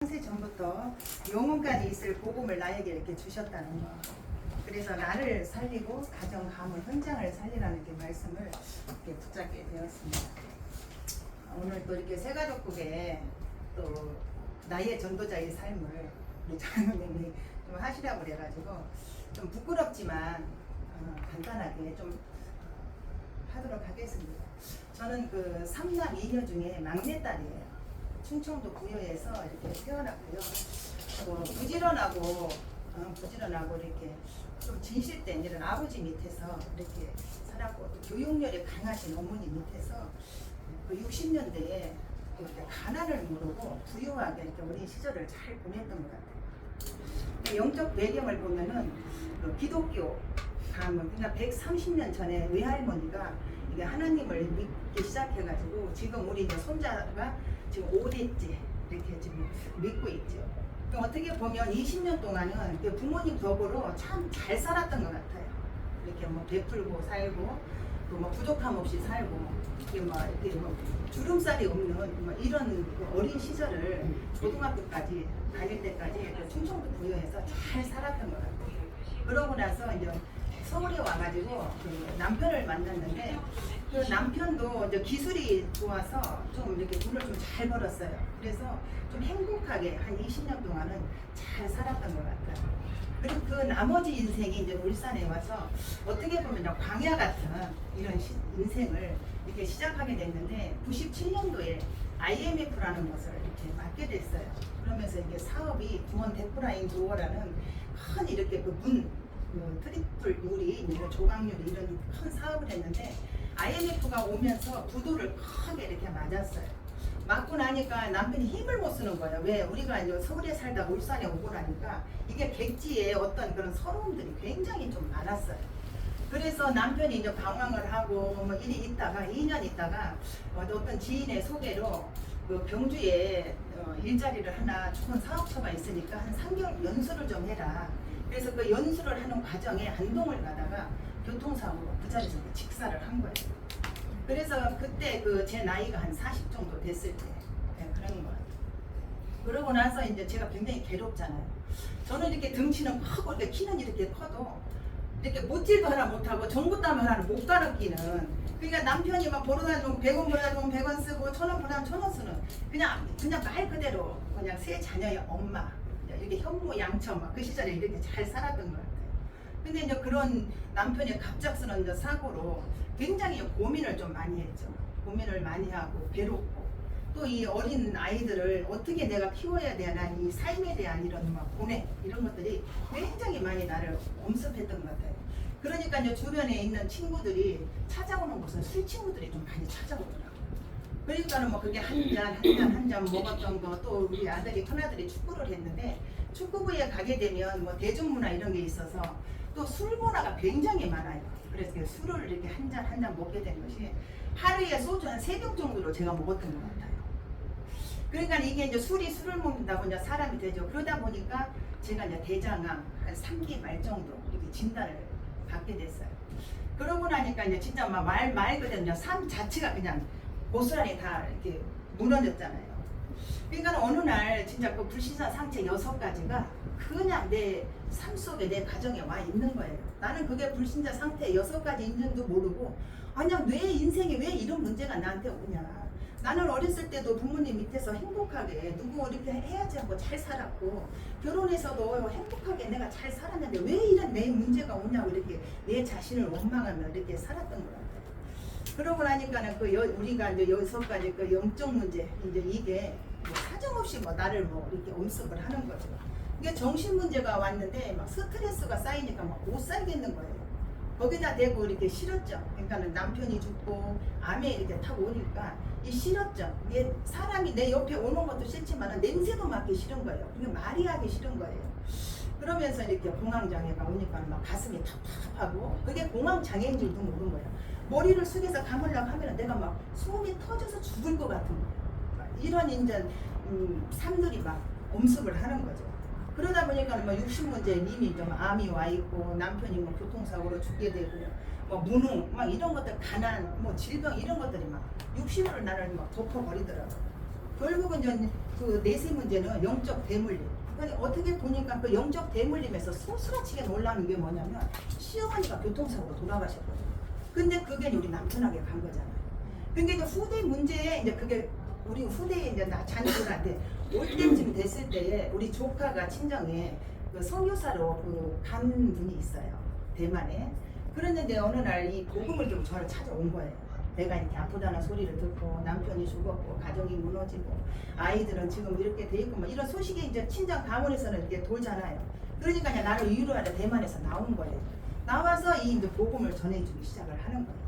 창세 전부터 영혼까지 있을 복음을 나에게 이렇게 주셨다는 거. 그래서 나를 살리고 가정, 가문, 현장을 살리라는 게 말씀을 이렇게 붙잡게 되었습니다. 오늘 또 이렇게 새가족국에 또 나의 전도자의 삶을 우리 장로님이 좀 하시라고 그래가지고 좀 부끄럽지만 간단하게 좀 하도록 하겠습니다. 저는 그 3남 2녀 중에 막내딸이에요. 충청도 부여에서 이렇게 태어났고요. 부지런하고 이렇게 좀 진실된 이런 아버지 밑에서 이렇게 살았고, 또 교육열이 강하신 어머니 밑에서 그 60년대에 이렇게 가난을 모르고 부유하게 이렇게 어린 시절을 잘 보냈던 것 같아요. 영적 배경을 보면은 그 기독교 가문, 그러니까 130년 전에 외할머니가 이게 하나님을 믿기 시작해가지고 지금 우리 이제 손자가 지금 5대째 이렇게 지금 믿고 있죠. 어떻게 보면 20년 동안은 부모님 덕으로 참 잘 살았던 것 같아요. 이렇게 뭐 베풀고 살고 또 뭐 부족함 없이 살고 이렇게 뭐 주름살이 없는 뭐 이런 어린 시절을 고등학교까지 다닐 때까지 충청도 부여에서 잘 살았던 것 같아요. 그러고 나서 이제 서울에 와가지고 그 남편을 만났는데 그 남편도 이제 기술이 좋아서 좀 이렇게 돈을 좀 잘 벌었어요. 그래서 좀 행복하게 한 20년 동안은 잘 살았던 것 같아요. 그리고 그 나머지 인생이 이제 울산에 와서 어떻게 보면 광야 같은 이런 인생을 이렇게 시작하게 됐는데 97년도에 IMF라는 것을 이렇게 맡게 됐어요. 그러면서 이게 사업이 구원 데프라인 도어라는 큰 이렇게 그 트리플 유리, 조각유리 이런 큰 사업을 했는데 IMF가 오면서 부도를 크게 이렇게 맞았어요. 맞고 나니까 남편이 힘을 못 쓰는 거예요. 왜? 우리가 이제 서울에 살다 울산에 오고 나니까 이게 객지에 어떤 그런 서러움들이 굉장히 좀 많았어요. 그래서 남편이 이제 방황을 하고 뭐 일이 있다가 2년 있다가 어떤 지인의 소개로 그 경주에 일자리를 하나 좋은 사업처가 있으니까 한 3개월 연수를 좀 해라. 그래서 그 연수를 하는 과정에 안동을 가다가 교통사고로 그 자리에서 직사를 한 거예요. 그래서 그때 그 제 나이가 한 40 정도 됐을 때 그런 거 같아요. 그러고 나서 이제 제가 굉장히 괴롭잖아요. 저는 이렇게 등치는 크고 이렇게 키는 이렇게 커도 이렇게 못질도 하나 못하고 정부담 하나를 못 가르키는, 그러니까 남편이 막 벌어다 주면 100원 벌어다 주면 100원 쓰고 1000원 벌어다 주면 1000원 쓰는 그냥 말 그대로 그냥 세 자녀의 엄마, 이렇게 현모양처 막 그 시절에 이렇게 잘 살았던 것 같아요. 근데 이제 그런 남편의 갑작스러운 이제 사고로 굉장히 고민을 좀 많이 했죠. 고민을 많이 하고 괴롭고 또 이 어린 아이들을 어떻게 내가 키워야 되나, 이 삶에 대한 이런 막 고뇌 이런 것들이 굉장히 많이 나를 엄습했던 것 같아요. 그러니까 이제 주변에 있는 친구들이 찾아오는 곳은 술 친구들이 좀 많이 찾아오더라고요. 그러니까는 뭐 그게 한 잔 먹었던 거, 또 우리 아들이 큰아들이 축구를 했는데 축구부에 가게 되면 뭐 대중문화 이런 게 있어서 또 술 문화가 굉장히 많아요. 그래서 술을 이렇게 한 잔 먹게 된 것이 하루에 소주 한 3병 정도로 제가 먹었던 것 같아요. 그러니까 이게 이제 술을 먹는다고 이제 사람이 되죠. 그러다 보니까 제가 이제 대장암 한 3기 말 정도 이렇게 진단을 받게 됐어요. 그러고 나니까 이제 진짜 막 말 그대로 그냥 삶 자체가 그냥 고스란히 다 이렇게 무너졌잖아요. 그러니까 어느 날 진짜 그 불신사 상체 6가지가 그냥 내 삶 속에 내 가정에 와 있는 거예요. 나는 그게 불신자 상태 6가지 있는 줄 모르고, 아니야 왜 인생에 왜 이런 문제가 나한테 오냐. 나는 어렸을 때도 부모님 밑에서 행복하게 누구 이렇게 해야지 하고 잘 살았고, 결혼해서도 행복하게 내가 잘 살았는데 왜 이런 내 문제가 오냐고 이렇게 내 자신을 원망하며 이렇게 살았던 것 같아요. 그러고 나니까는 우리가 이제 6가지 그 영적 문제, 이제 이게 뭐 사정없이 뭐 나를 뭐 이렇게 엄습을 하는 거죠. 이게 정신 문제가 왔는데 막 스트레스가 쌓이니까 막 못 살겠는 거예요. 거기다 대고 이렇게 싫었죠. 그러니까는 남편이 죽고 암에 이렇게 타고 오니까 이 싫었죠. 이게 사람이 내 옆에 오는 것도 싫지만 냄새도 맡기 싫은 거예요. 그게 말이 하기 싫은 거예요. 그러면서 이렇게 공황장애가 오니까 막 가슴이 탑탑하고, 그게 공황장애인 줄도 모르는 거예요. 머리를 숙여서 감으려고 하면 내가 막 숨이 터져서 죽을 것 같은 거예요. 이런 이제 삶들이 막 엄습을 하는 거죠. 그러다 보니까 뭐 60문제 이미 좀 암이 와 있고, 남편이 뭐 교통사고로 죽게 되고, 뭐 무능 막 이런 것들, 가난 뭐 질병 이런 것들이 막 60으로 나를 막 덮어버리더라고요. 결국은 그 내세 문제는 영적 대물림. 그러니까 어떻게 보니까 그 영적 대물림에서 소스라치게 놀라는 게 뭐냐면 시어머니가 교통사고로 돌아가셨거든요. 근데 그게 우리 남편에게 간 거잖아요. 그러니까 이제 후대 문제에 이제 그게 우리 후대에 이제 자녀들한테 올 때쯤 됐을 때에 우리 조카가 친정에 그 선교사로 그 간 분이 있어요. 대만에. 그랬는데 어느 날 이 복음을 좀 저를 찾아온 거예요. 내가 이렇게 아프다는 소리를 듣고 남편이 죽었고 가정이 무너지고 아이들은 지금 이렇게 돼 있고 뭐 이런 소식이 이제 친정 가문에서는 이렇게 돌잖아요. 그러니까 그냥 나를 위로하러 대만에서 나온 거예요. 나와서 이 이제 복음을 전해주기 시작을 하는 거예요.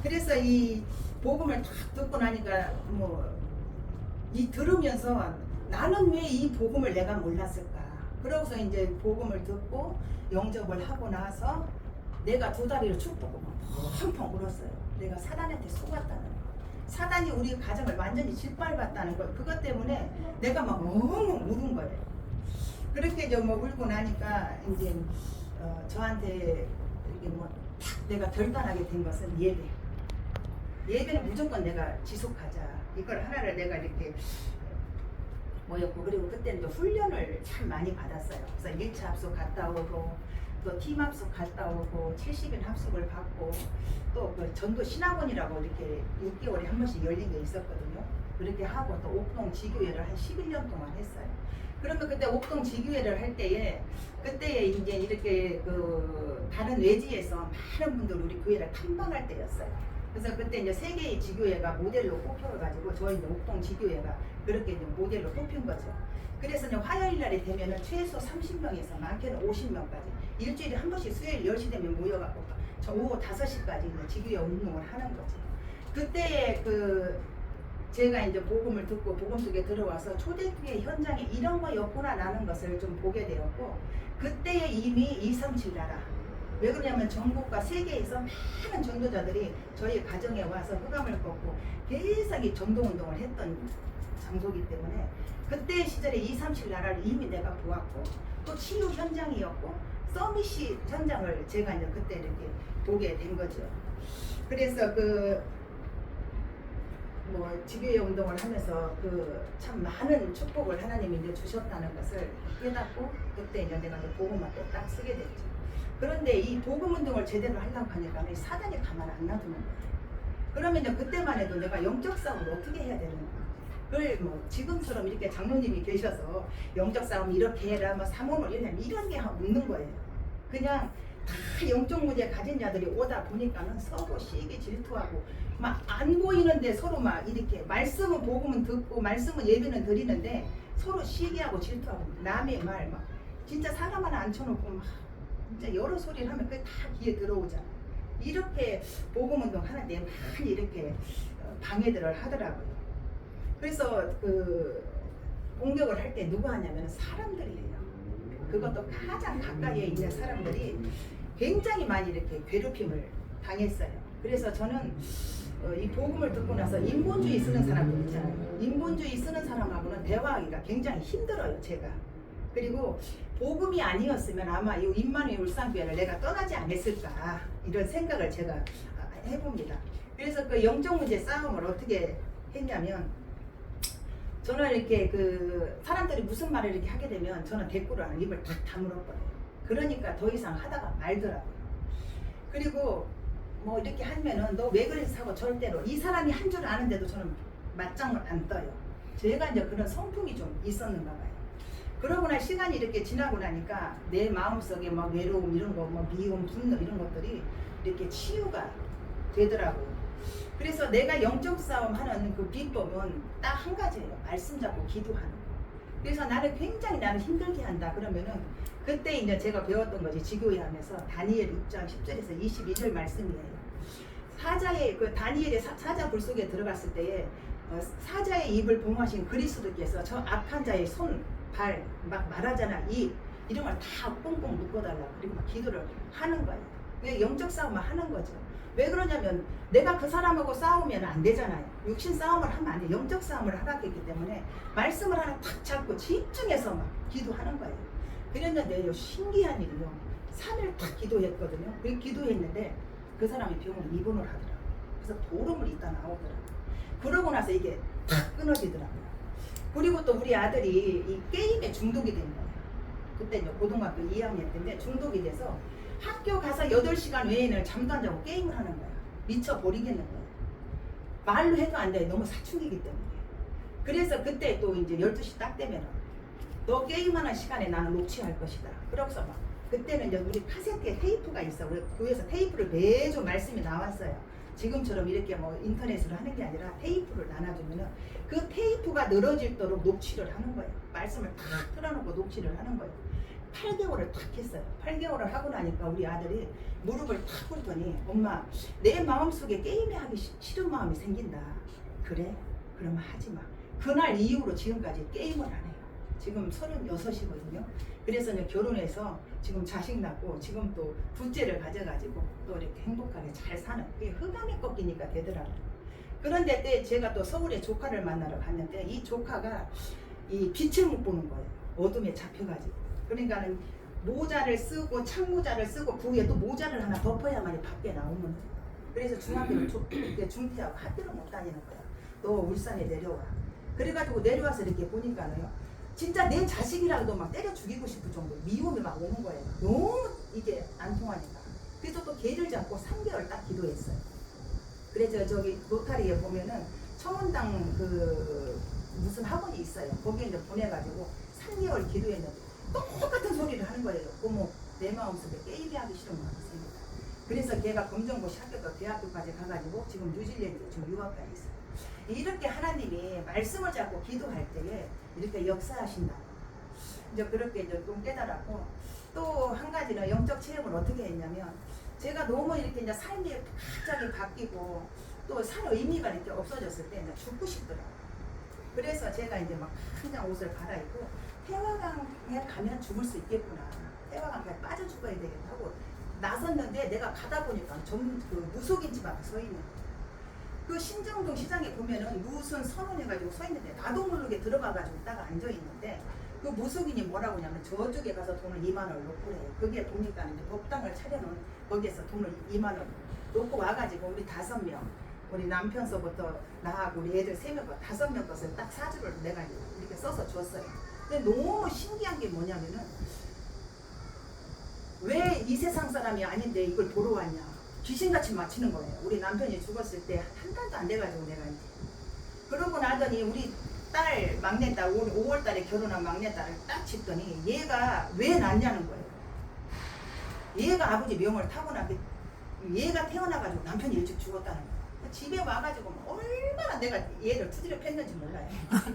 그래서 이 복음을 딱 듣고 나니까 뭐 이 들으면서 나는 왜 이 복음을 내가 몰랐을까? 그러고서 이제 복음을 듣고 영접을 하고 나서 내가 두 다리를 축 뻗고 펑펑 울었어요. 내가 사단한테 속았다는 거. 사단이 우리 가정을 완전히 짓밟았다는 거. 그것 때문에 내가 막 엉엉 울은 거예요. 그렇게 이제 뭐 울고 나니까 이제 저한테 이게 뭐 딱 내가 결단하게 된 것은 예배. 예배는 무조건 내가 지속하자. 이걸 하나를 내가 이렇게 뭐였고, 그리고 그때는 또 훈련을 참 많이 받았어요. 그래서 1차 합숙 갔다 오고 또 팀 합숙 갔다 오고 70일 합숙을 받고 또 그 전도 신학원이라고 이렇게 6개월에 한 번씩 열린 게 있었거든요. 그렇게 하고 또 옥동 지교회를 한 11년 동안 했어요. 그러면 그때 옥동 지교회를 할 때에 그때에 이제 이렇게 그 다른 외지에서 많은 분들 우리 교회를 탐방할 때였어요. 그래서 그때 이제 세 개의 지교회가 모델로 뽑혀가지고 저희 이제 옥동 지교회가 그렇게 이제 모델로 뽑힌 거죠. 그래서 이제 화요일 날이 되면은 최소 30명에서 많게는 50명까지 일주일에 한 번씩 수요일 10시 되면 모여갖고 저 오후 5시까지 이제 지교회 운동을 하는 거죠. 그때 그 제가 이제 복음을 듣고 복음 속에 들어와서 초대교회 현장에 이런 거였구나 라는 것을 좀 보게 되었고, 그때에 이미 237 나라, 왜 그러냐면 전국과 세계에서 많은 전도자들이 저희 가정에 와서 흑암을 걷고 계속 이 전도운동을 했던 장소이기 때문에 그때 시절에 237 나라를 이미 내가 보았고, 또 치유 현장이었고 서밋이 현장을 제가 이제 그때 이렇게 보게 된 거죠. 그래서 그 뭐 지교회 운동을 하면서 그 참 많은 축복을 하나님이 이제 주셨다는 것을 깨닫고 그때 이제 내가 이제 복음학교 딱 쓰게 됐죠. 그런데 이 복음 운동을 제대로 하려고 하니까 사단이 가만 안 놔두는 거예요. 그러면 이제 그때만 해도 내가 영적 싸움을 어떻게 해야 되는가? 그걸 뭐 지금처럼 이렇게 장로님이 계셔서 영적 싸움 이렇게 해라, 뭐 삼원을 이런 게 없는 거예요. 그냥 다 영적 문제 가진 자들이 오다 보니까는 서로 시기 질투하고 막 안 보이는데 서로 막 이렇게 말씀은 복음은 듣고 말씀은 예배는 드리는데 서로 시기하고 질투하고 남의 말 막 진짜 사람 하나 앉혀놓고 막 진짜 여러 소리를 하면 그게 다 귀에 들어오잖아. 이렇게 복음 운동 하는데 많이 이렇게 방해들을 하더라고요. 그래서 그 공격을 할 때 누가 하냐면 사람들이에요. 그것도 가장 가까이에 있는 사람들이 굉장히 많이 이렇게 괴롭힘을 당했어요. 그래서 저는 이 복음을 듣고 나서 인본주의 쓰는 사람들 있잖아요. 인본주의 쓰는 사람하고는 대화하기가 굉장히 힘들어요, 제가. 그리고 복음이 아니었으면 아마 이 임마누엘 울산교회를 내가 떠나지 않았을까, 이런 생각을 제가 해봅니다. 그래서 그 영적 문제 싸움을 어떻게 했냐면, 저는 이렇게 그 사람들이 무슨 말을 이렇게 하게 되면 저는 댓글을 입을 탁 다물어버려요. 그러니까 더 이상 하다가 말더라고요. 그리고 뭐 이렇게 하면은 너 왜 그래서 하고 절대로 이 사람이 한 줄 아는데도 저는 맞짱을 안 떠요. 제가 이제 그런 성품이 좀 있었는가 봐요. 그러고 나 시간이 이렇게 지나고 나니까 내 마음속에 막 외로움 이런 거, 뭐 미움, 분노 이런 것들이 이렇게 치유가 되더라고요. 그래서 내가 영적 싸움 하는 그 비법은 딱 한 가지예요. 말씀 잡고 기도하는 거. 그래서 나를 굉장히 나를 힘들게 한다 그러면은 그때 이제 제가 배웠던 것이 지교회 하면서 다니엘 6장 10절에서 22절 말씀이에요. 사자의 그 다니엘의 사자 불 속에 들어갔을 때에 사자의 입을 봉하신 그리스도께서 저 악한 자의 손, 발 막 말하잖아. 이런 걸 다 꽁꽁 묶어달라고 그리고 막 기도를 하는 거예요. 그게 영적 싸움을 하는 거죠. 왜 그러냐면 내가 그 사람하고 싸우면 안 되잖아요. 육신 싸움을 하면 안 돼. 영적 싸움을 하라고 했기 때문에 말씀을 하나 탁 잡고 집중해서 막 기도하는 거예요. 그랬는데 신기한 일이요. 3일 탁 기도했거든요. 그 기도했는데 그 사람이 병원에 입원을 하더라고요. 그래서 보름을 있다 나오더라고요. 그러고 나서 이게 탁 끊어지더라고요. 그리고 또 우리 아들이 이 게임에 중독이 된 거예요. 그때 이제 고등학교 2학년 때인데 중독이 돼서 학교 가서 8시간 외에는 잠도 안 자고 게임을 하는 거야. 미쳐 버리겠는 거야. 말로 해도 안 돼. 너무 사춘기이기 때문에. 그래서 그때 또 이제 12시 딱 되면 너 게임하는 시간에 나는 녹취할 것이다. 그러고서 막 그때는 이제 우리 카세트에 테이프가 있어. 우리 교회에서 테이프를 매주 말씀이 나왔어요. 지금처럼 이렇게 뭐 인터넷으로 하는 게 아니라 테이프를 나눠주면은 그 테이프가 늘어질도록 녹취를 하는 거예요. 말씀을 탁 틀어놓고 녹취를 하는 거예요. 8개월을 탁 했어요. 8개월을 하고 나니까 우리 아들이 무릎을 탁 꿇더니 엄마 내 마음속에 게임이 하기 싫은 마음이 생긴다. 그래? 그러면 하지 마. 그날 이후로 지금까지 게임을 안 해요. 지금 36이거든요. 그래서 이제 결혼해서 지금 자식 낳고 지금 또 둘째를 가져가지고 또 이렇게 행복하게 잘 사는 그게 흑암이 꺾이니까 되더라고요. 그런데 때 제가 또 서울에 조카를 만나러 갔는데 이 조카가 이 빛을 못 보는 거예요. 어둠에 잡혀가지고. 그러니까는 모자를 쓰고 창모자를 쓰고 그 위에 또 모자를 하나 덮어야만이 밖에 나오는 거예요. 그래서 중학교를 중퇴하고 학교를 못 다니는 거야. 너 울산에 내려와. 그래가지고 내려와서 이렇게 보니까는요. 진짜 내 자식이라도 막 때려 죽이고 싶을 정도 미움이 막 오는 거예요. 너무 이게 안 통하니까. 그래서 또 걔를 잡고 3개월 딱 기도했어요. 그래서 저기 로타리에 보면은 청원당 그 무슨 학원이 있어요. 거기에 이제 보내가지고 3개월 기도했는데 똑같은 소리를 하는 거예요. 어머 내 마음속에 게임이 하기 싫은 마음이 생긴다. 그래서 걔가 검정고시 합격해서 대학교까지 가가지고 지금 뉴질랜드에 지금 유학가 있어요. 이렇게 하나님이 말씀을 잡고 기도할 때에 이렇게 역사하신다. 이제 그렇게 이제 좀 깨달았고 또 한 가지는 영적 체험을 어떻게 했냐면 제가 너무 이렇게 이제 삶이 갑자기 바뀌고 또 살 의미가 이렇게 없어졌을 때 이제 죽고 싶더라고요. 그래서 제가 이제 막 그냥 옷을 갈아입고 태화강에 가면 죽을 수 있겠구나. 태화강에 빠져 죽어야 되겠다 하고 나섰는데 내가 가다 보니까 전 그 무속인 집 앞에 서 있는 거예요. 그 신정동 시장에 보면은 무슨 선언해가지고 서 있는데 나도 모르게 들어가가지고 딱 앉아 있는데 그 무속인이 뭐라고 하냐면 저쪽에 가서 돈을 2만 원을 놓고 그래요. 거기에 보니까 이제 법당을 차려놓은 거기에서 돈을 2만 원 놓고 와가지고 우리 5명 우리 남편서부터 나하고 우리 애들 3명 5명 것을 딱 사주를 내가 이렇게 써서 줬어요. 근데 너무 신기한 게 뭐냐면은 왜 이 세상 사람이 아닌데 이걸 보러 왔냐. 귀신같이 맞히는 거예요. 우리 남편이 죽었을 때 한 달도 안 돼가지고 내가 이제 그러고 나더니 우리 딸 막내딸 5월 달에 결혼한 막내딸을 딱 짚더니 얘가 왜 낳냐는 거예요. 얘가 아버지 명을 타고나게 얘가 태어나가지고 남편이 일찍 죽었다는 거예요. 집에 와가지고 얼마나 내가 얘를 두드려 팼는지 몰라요.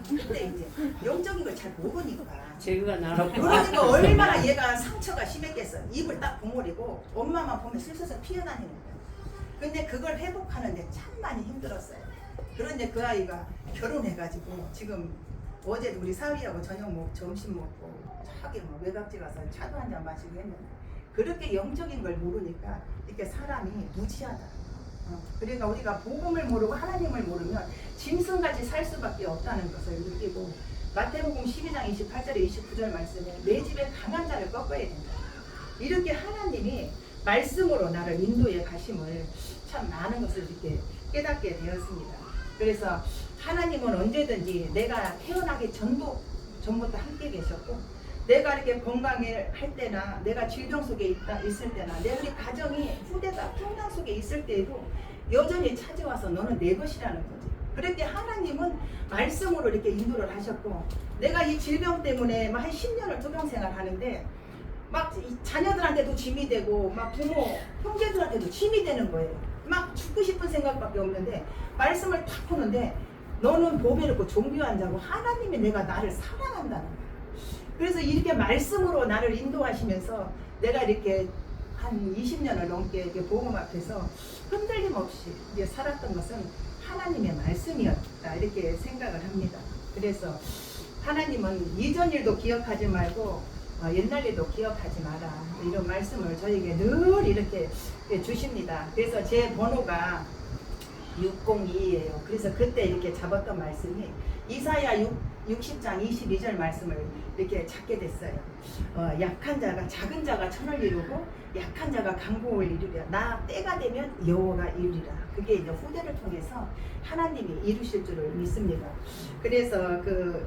그때 이제 영적인 걸 잘 모르니까 제가 나라고 그러니까 얼마나 얘가 상처가 심했겠어요. 입을 딱 버무리고 엄마만 보면 슬슬 피어다니는 거예요. 근데 그걸 회복하는데 참 많이 힘들었어요. 그런데 그 아이가 결혼해가지고 지금 어제 우리 사위하고 점심 먹고 저기 뭐 외곽지 가서 차도 한잔 마시고 했는데 그렇게 영적인 걸 모르니까 이렇게 사람이 무지하다. 그러니까 우리가 복음을 모르고 하나님을 모르면 짐승같이 살 수밖에 없다는 것을 느끼고 마태복음 12장 28절에 29절 말씀에 내 집에 강한 자를 꺾어야 된다. 이렇게 하나님이 말씀으로 나를 인도에 가심을 참 많은 것을 이렇게 깨닫게 되었습니다. 그래서 하나님은 언제든지 내가 태어나기 전부터 함께 계셨고 내가 이렇게 건강해 할 때나 내가 질병 속에 있을 때나 내 우리 가정이 후대가 풍랑 속에 있을 때에도 여전히 찾아와서 너는 내 것이라는 거지. 그렇게 하나님은 말씀으로 이렇게 인도를 하셨고 내가 이 질병 때문에 한 10년을 투병생활 하는데 막 자녀들한테도 짐이 되고 막 부모 형제들한테도 짐이 되는 거예요. 막 죽고 싶은 생각밖에 없는데 말씀을 탁 푸는데 너는 보배 놓고 종교한 자고 하나님이 내가 나를 사랑한다는 거예요. 그래서 이렇게 말씀으로 나를 인도하시면서 내가 이렇게 한 20년을 넘게 이렇게 복음 앞에서 흔들림 없이 이제 살았던 것은 하나님의 말씀이었다 이렇게 생각을 합니다. 그래서 하나님은 이전 일도 기억하지 말고 옛날 일도 기억하지 마라 이런 말씀을 저에게 늘 이렇게 주십니다. 그래서 제 번호가 602예요. 그래서 그때 이렇게 잡았던 말씀이 이사야 60장 22절 말씀을 이렇게 찾게 됐어요. 약한 자가 작은 자가 천을 이루고 약한 자가 강국을 이루리라. 나 때가 되면 여호와가 이루리라. 그게 이제 후대를 통해서 하나님이 이루실 줄을 믿습니다. 그래서 그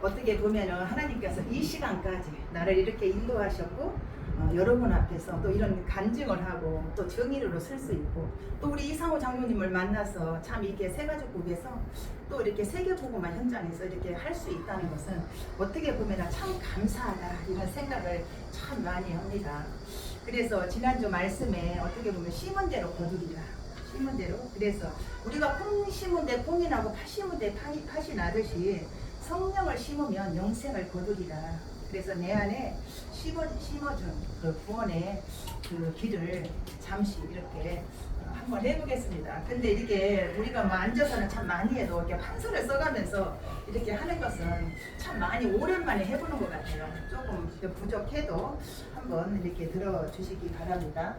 어떻게 보면은 하나님께서 이 시간까지 나를 이렇게 인도하셨고 여러분 앞에서 또 이런 간증을 하고 또 정의로 설 수 있고 또 우리 이상호 장로님을 만나서 참 이렇게 세가족국에서 또 이렇게 세계보고만 현장에서 이렇게 할 수 있다는 것은 어떻게 보면 참 감사하다 이런 생각을 참 많이 합니다. 그래서 지난주 말씀에 어떻게 보면 심은 대로 거두리라. 심은 대로. 그래서 우리가 콩 심은 데 콩이 나고 팥 심은 데 팥이 나듯이 성령을 심으면 영생을 거두리라. 그래서 내 안에 심어준 그 구원의 그 길을 잠시 이렇게 한번 해보겠습니다. 근데 이렇게 우리가 뭐 앉아서는 참 많이 해도 이렇게 판서를 써가면서 이렇게 하는 것은 참 많이 오랜만에 해보는 것 같아요. 조금 부족해도 한번 이렇게 들어주시기 바랍니다.